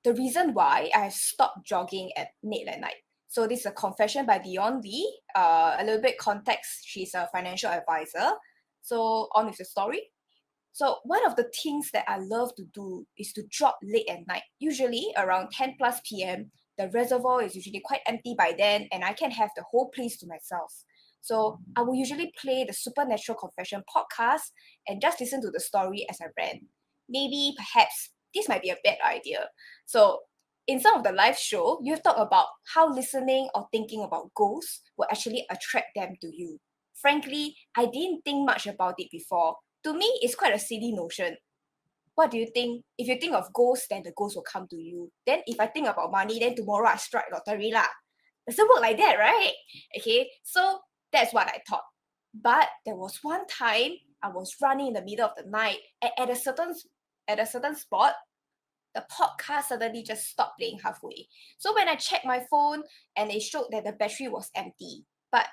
the reason why I stopped jogging at late at night. So this is a confession by Dion Lee. A little bit context, she's a financial advisor. So on with the story. So one of the things that I love to do is to jog late at night. Usually around 10 plus p.m., the reservoir is usually quite empty by then and I can have the whole place to myself. So I will usually play the Supernatural Confession podcast and just listen to the story as I ran. Maybe, perhaps, this might be a bad idea. So in some of the live show, you've talked about how listening or thinking about ghosts will actually attract them to you. Frankly, I didn't think much about it before. To me, it's quite a silly notion. What do you think? If you think of ghosts, then the ghost will come to you. Then if I think about money, then tomorrow I strike lottery lah. Doesn't work like that, right? Okay, so that's what I thought. But there was one time I was running in the middle of the night, and at a certain spot, the podcast suddenly just stopped playing halfway. So when I checked my phone, and it showed that the battery was empty. But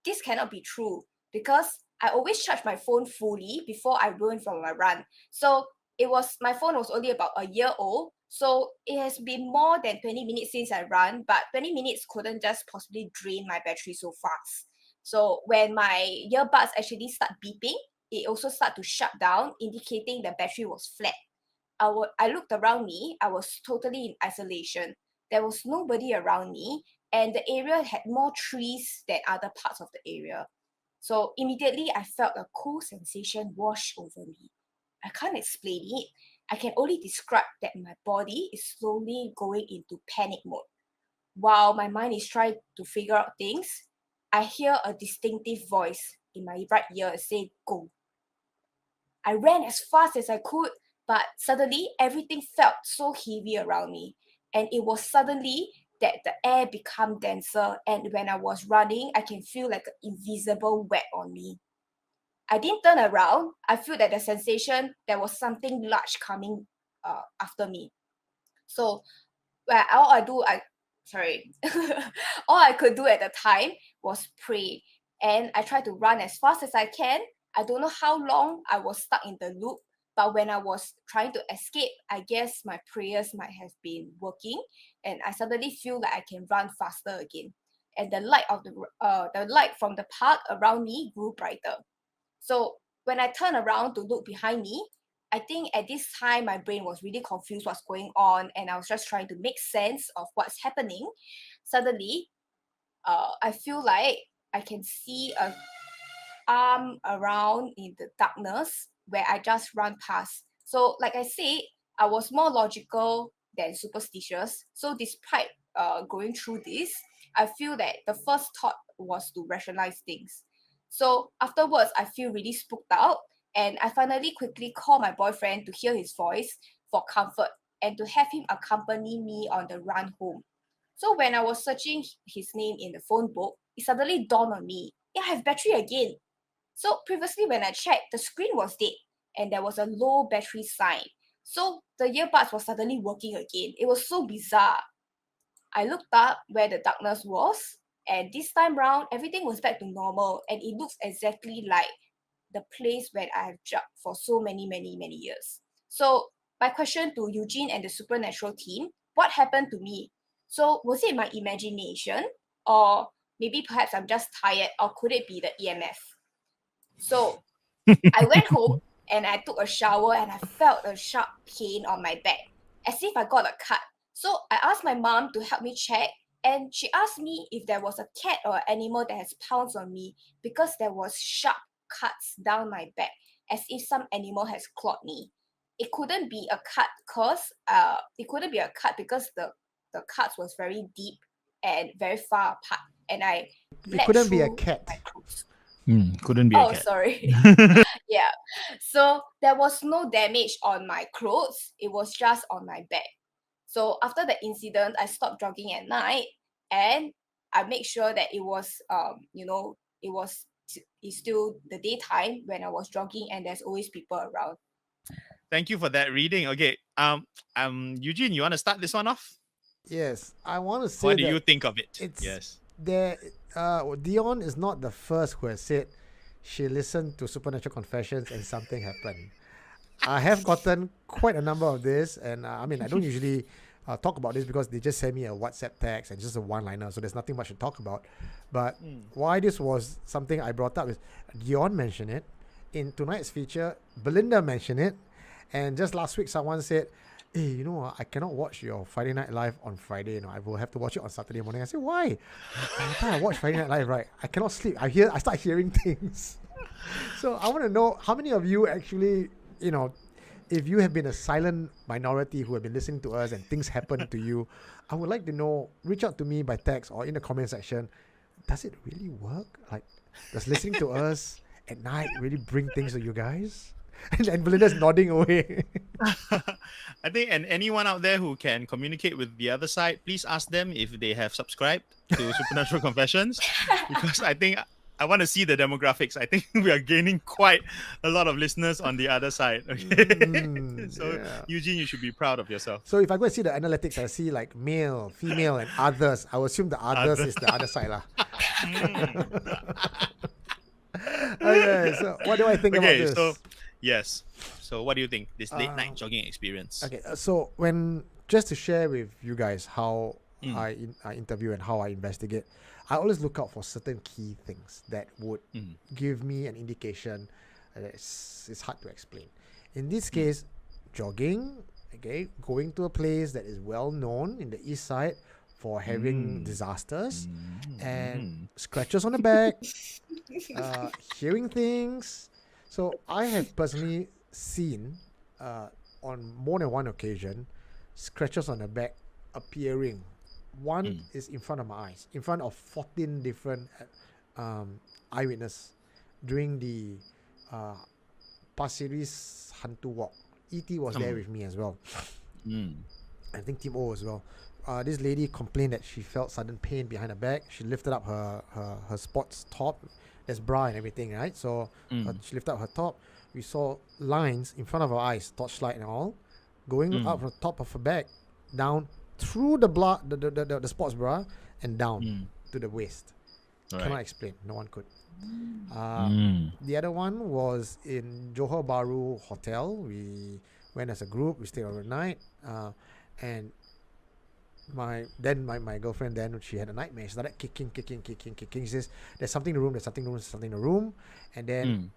this cannot be true because I always charge my phone fully before I run from my run. So my phone was only about a year old. So it has been more than 20 minutes since I run, but 20 minutes couldn't just possibly drain my battery so fast. So when my earbuds actually start beeping, it also start to shut down, indicating the battery was flat. I looked around me. I was totally in isolation. There was nobody around me, and the area had more trees than other parts of the area. So immediately I felt a cool sensation wash over me. I can't explain it. I can only describe that my body is slowly going into panic mode. While my mind is trying to figure out things, I hear a distinctive voice in my right ear say, "Go." I ran as fast as I could, but suddenly everything felt so heavy around me. And it was suddenly that the air became denser, and when I was running, I can feel like an invisible web on me. I didn't turn around. I feel that the sensation there was something large coming after me. So well, sorry, all I could do at the time was pray, and I tried to run as fast as I can. I don't know how long I was stuck in the loop, but when I was trying to escape, I guess my prayers might have been working, and I suddenly feel like I can run faster again. And the light from the park around me grew brighter. So when I turned around to look behind me, I think at this time my brain was really confused what's going on, and I was just trying to make sense of what's happening. Suddenly, I feel like I can see a arm around in the darkness where I just run past. So like I said, I was more logical than superstitious. So despite going through this, I feel that the first thought was to rationalize things. So afterwards, I feel really spooked out, and I finally quickly call my boyfriend to hear his voice for comfort and to have him accompany me on the run home. So when I was searching his name in the phone book, it suddenly dawned on me, yeah, I have battery again. So previously when I checked, the screen was dead and there was a low battery sign. So the earbuds was suddenly working again. It was so bizarre. I looked up where the darkness was, and this time round, everything was back to normal, and it looks exactly like the place where I have jogged for so many, many, many years. So my question to Eugene and the Supernatural team, what happened to me? So was it my imagination, or maybe perhaps I'm just tired, or could it be the EMF? So I went home and I took a shower and I felt a sharp pain on my back, as if I got a cut. So I asked my mom to help me check, and she asked me if there was a cat or animal that has pounced on me because there was sharp cuts down my back, as if some animal has clawed me. It couldn't be a cut because the cuts was very deep and very far apart, and I It bled couldn't be a through cat. my clothes. Couldn't be a Oh, cat. sorry. Yeah. So there was no damage on my clothes. It was just on my back. So after the incident, I stopped jogging at night, and I make sure that it's still the daytime when I was jogging, and there's always people around. Thank you for that reading. Okay. Eugene, you want to start this one off? Yes, I want to say What do that you think of it? it's Yes. there. Dion is not the first who has said she listened to Supernatural Confessions and something happened. I have gotten quite a number of this, and I mean, I don't usually talk about this because they just sent me a WhatsApp text and just a one-liner, so there's nothing much to talk about. But why this was something I brought up is Dion mentioned it. In tonight's feature, Belinda mentioned it. And just last week, someone said, hey, you know, I cannot watch your Friday Night Live on Friday. You know, I will have to watch it on Saturday morning. I said, why? By the time I watch Friday Night Live, right, I cannot sleep. I start hearing things. So I want to know how many of you actually, you know, if you have been a silent minority who have been listening to us and things happen to you, I would like to know, reach out to me by text or in the comment section. Does it really work? Like, does listening to us at night really bring things to you guys? And Belinda's nodding away. I think, and anyone out there who can communicate with the other side, please ask them if they have subscribed to Supernatural Confessions, because I think I want to see the demographics. I think we are gaining quite a lot of listeners on the other side. Okay, so yeah. Eugene, you should be proud of yourself. So if I go and see the analytics, I see like male, female, and others. I will assume the others is the other side lah. Okay, so what do I think about this? So yes. So what do you think? This late night jogging experience. Okay, so just to share with you guys how I interview and how I investigate, I always look out for certain key things that would give me an indication that it's hard to explain. In this case, jogging, okay, going to a place that is well known in the east side for having disasters and scratches on the back, hearing things. So I have personally seen on more than one occasion scratches on the back appearing. One is in front of my eyes, in front of 14 different eyewitnesses during the Pasir Ris Hantu Walk. E.T. was there with me as well. I think Team O as well. This lady complained that she felt sudden pain behind her back. She lifted up her sports top. There's bra and everything, right? So she lifted up her top. We saw lines in front of her eyes, torchlight and all, going up from the top of her back, down through the sports bra and down to the waist. Right. Cannot explain. No one could. The other one was in Johor Bahru Hotel. We went as a group. We stayed overnight. And my girlfriend then, she had a nightmare. She started kicking. She says, there's something in the room, there's something in the room. And then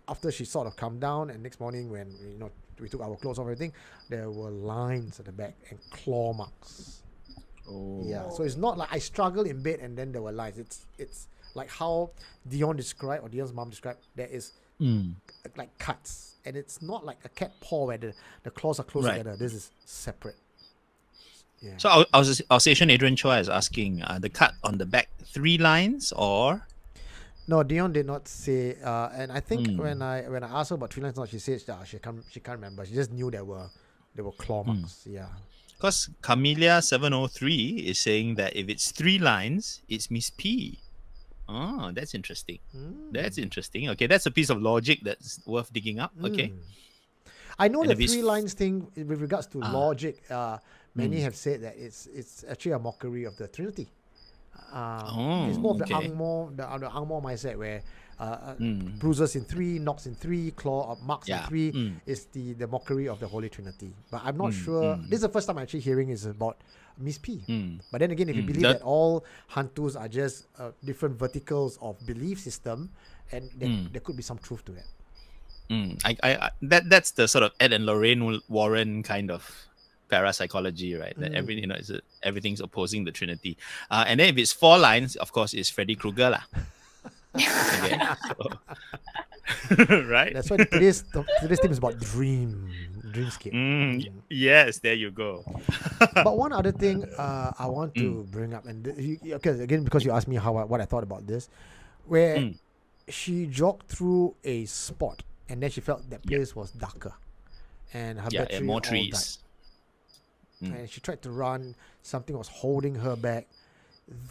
after she sort of calmed down, and next morning when we took our clothes off, everything, there were lines at the back and claw marks. Oh. Yeah, so it's not like I struggled in bed and then there were lines. It's like how Dion's mom described. There is like cuts, and it's not like a cat paw where the claws are close together. This is separate. Yeah. So our station Adrian Chua is asking, the cut on the back 3 lines or? No, Dion did not say, and I think when I asked her about 3 lines, she said she can't remember. She just knew there were claw marks. Yeah. Because Camellia 703 is saying that if it's 3 lines, it's Miss P. Oh, that's interesting. That's interesting. Okay, that's a piece of logic that's worth digging up. Okay. I know the 3 lines thing with regards to logic. Many have said that it's actually a mockery of the Trinity. It's more of the Angmo mindset where bruises in 3, knocks in 3, marks in 3 is the mockery of the Holy Trinity. But I'm not sure. This is the first time I'm actually hearing is about Miss P. But then again, if you believe that all hantus are just different verticals of belief system, and there could be some truth to that. That's the sort of Ed and Lorraine Warren kind of parapsychology, right? That everything's opposing the Trinity. And then if it's 4 lines, of course, it's Freddy Krueger lah. Okay, so, right? That's why today's theme is about dreamscape. Yes, there you go. But one other thing I want to bring up, and again, because you asked me what I thought about this, where she jogged through a spot and then she felt that place was darker, and her battery more all trees. died. And she tried to run, something was holding her back.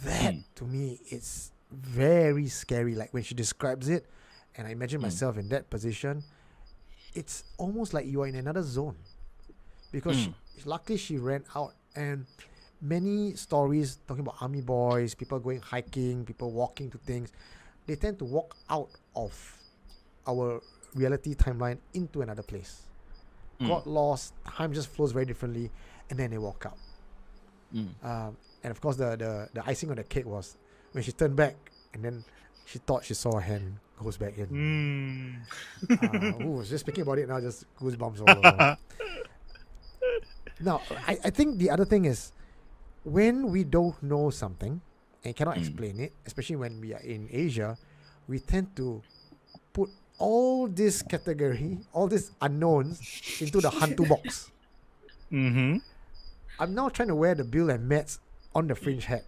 That to me, it's very scary. Like when she describes it, and I imagine myself in that position, it's almost like you are in another zone, because luckily she ran out. And many stories talking about army boys, people going hiking, people walking to things, they tend to walk out of our reality timeline into another place. Got lost, time just flows very differently. and then they walk out. Mm. And of course, the icing on the cake was when she turned back, and then she thought she saw a hand goes back in. Just speaking about it now, just goosebumps all over. Now, I think the other thing is, when we don't know something and cannot explain it, especially when we are in Asia, we tend to put all this category, all these unknowns into the hantu box. Mm-hmm. I'm now trying to wear the Bill and Matt's on the fringe hat.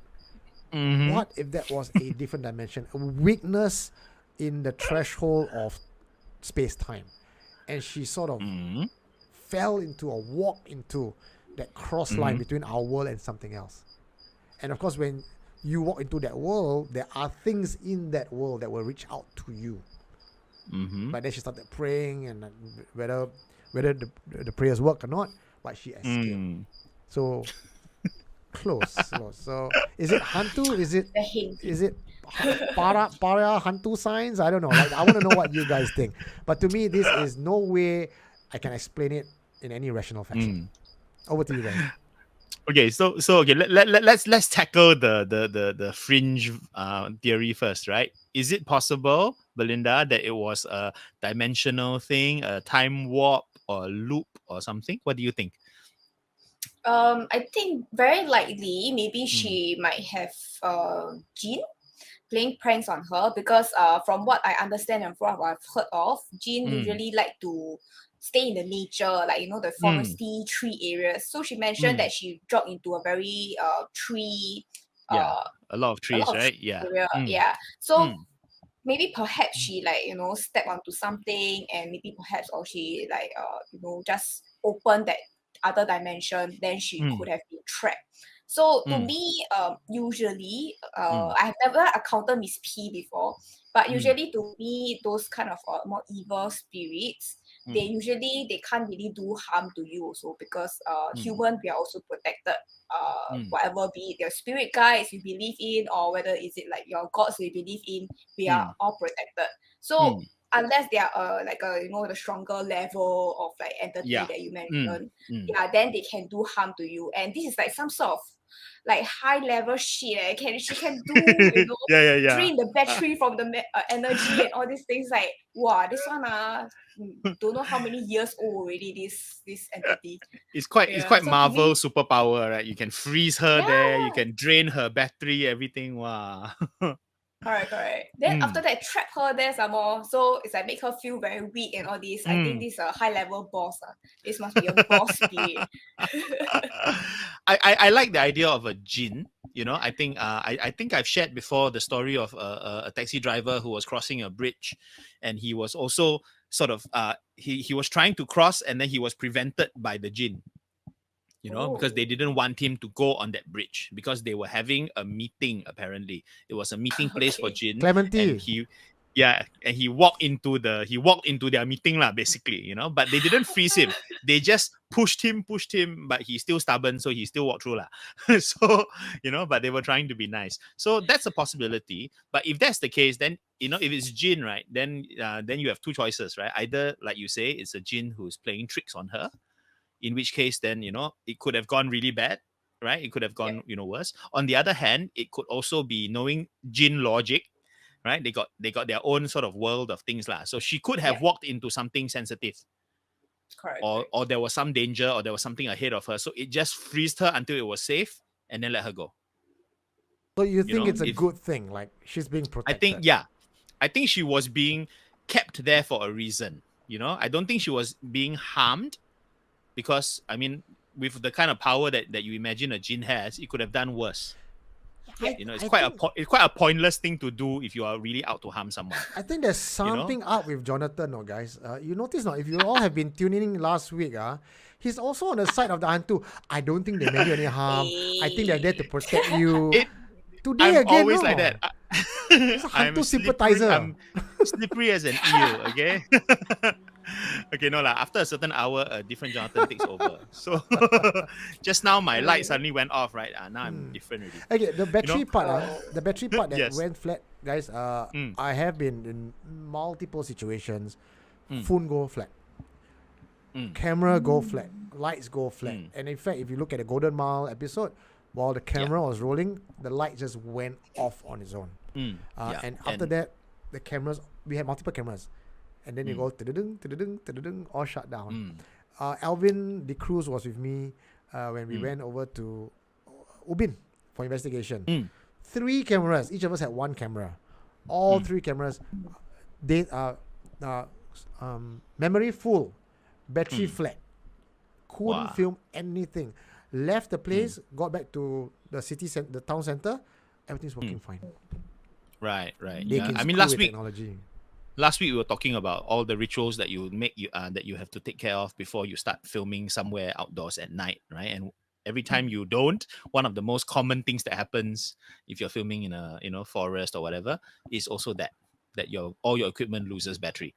Mm-hmm. What if that was a different dimension, a weakness in the threshold of space-time, and she sort of fell into or walked into that cross line between our world and something else. And of course, when you walk into that world, there are things in that world that will reach out to you. But then she started praying, and whether the prayers work or not, but she escaped. So close. So is it hantu? Is it para hantu signs? I don't know. Like, I want to know what you guys think. But to me, this is no way I can explain it in any rational fashion. Over to you guys. Okay, so okay, let's tackle the fringe theory first, right? Is it possible, Belinda, that it was a dimensional thing, a time warp or a loop or something? What do you think? I think very likely maybe she might have Jean playing pranks on her, because from what I understand and from what I've heard of, Jean usually like to stay in the nature, like, you know, the foresty tree areas. So she mentioned that she jogged into a very tree a lot of trees, right? area. Yeah. So maybe perhaps she, like, you know, step onto something, and maybe perhaps, or she like you know, just open that other dimension, then she could have been trapped. So to me, usually, I've never encountered Miss P before, but usually to me, those kind of more evil spirits, they can't really do harm to you also, because human, we are also protected. Whatever, be it your spirit guides you believe in, or whether is it like your gods you believe in, we are all protected. So unless they are like a, you know, the stronger level of like entity that you mentioned, then they can do harm to you. And this is like some sort of like high level shit. She can do, you know, drain the battery from the energy and all these things. Like, wow, this one don't know how many years old already, this entity. It's quite So Marvel me, superpower, right? You can freeze her there, you can drain her battery, everything. Wow. Correct. Then after that, trap her there some more. So it's like make her feel very weak and all this. I think this is a high level boss. This must be a boss spirit. I like the idea of a jinn. You know, I think I think I've shared before the story of a taxi driver who was crossing a bridge, and he was also sort of he was trying to cross, and then he was prevented by the jinn. You know, because they didn't want him to go on that bridge because they were having a meeting. Apparently, it was a meeting place for jinn. Clementi. And he walked into their meeting lah, basically, you know. But they didn't freeze him. They just pushed him, but he's still stubborn, so he still walked through lah. So, you know, but they were trying to be nice. So that's a possibility. But if that's the case, then, you know, if it's jinn, right, then you have two choices, right? Either, like you say, it's a jinn who's playing tricks on her, in which case, then, you know, it could have gone really bad, right? It could have gone, you know, worse. On the other hand, it could also be knowing jinn logic, right? They got their own sort of world of things lah. So she could have walked into something sensitive, Correct. Or there was some danger, or there was something ahead of her. So it just freezed her until it was safe, and then let her go. So you think it's a good thing, like she's being protected? I think she was being kept there for a reason. You know, I don't think she was being harmed. Because, I mean, with the kind of power that you imagine a jinn has, it could have done worse. You know, it's quite a pointless thing to do if you are really out to harm someone. I think there's something up with Jonathan, guys. You notice now, if you all have been tuning in last week, he's also on the side of the hantu. I don't think they mean you any harm. I think they're there to protect you. Today I'm again, always like that. He's a hantu sympathizer. I'm slippery as an eel, okay? Okay, no lah. After a certain hour, a different Jonathan takes over. So just now my light suddenly went off, right? Now I'm different already. Okay, the battery part, the battery part that Yes. went flat, guys. I have been in multiple situations. Phone go flat, camera go flat, lights go flat. And in fact, if you look at the Golden Mile episode, while the camera was rolling, the light just went off on its own. And after that, the cameras, we had multiple cameras. And then you go, all shut down. Alvin De Cruz was with me when we went over to Ubin for investigation. 3 cameras, each of us had 1 camera. All 3 cameras, they memory full, battery flat. Couldn't film anything. Left the place, got back to the the town center, everything's working fine. Right. I mean, last week we were talking about all the rituals that you make that you have to take care of before you start filming somewhere outdoors at night, right? And every time you don't, one of the most common things that happens if you're filming in a forest or whatever is also that all your equipment loses battery.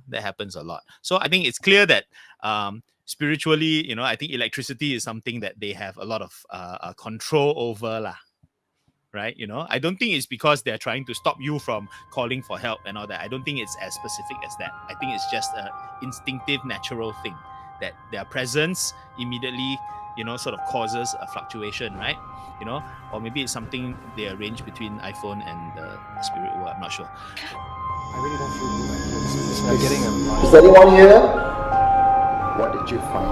That happens a lot. So I think it's clear that spiritually, I think electricity is something that they have a lot of control over lah. Right? I don't think it's because they're trying to stop you from calling for help and all that. I don't think it's as specific as that. I think it's just an instinctive, natural thing that their presence immediately, sort of causes a fluctuation, right? Or maybe it's something they arrange between iPhone and the spirit world. I'm not sure. I really don't feel good. You're getting a... Is anyone here? What did you find?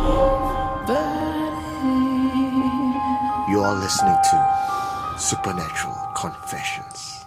You are listening to Supernatural Confessions.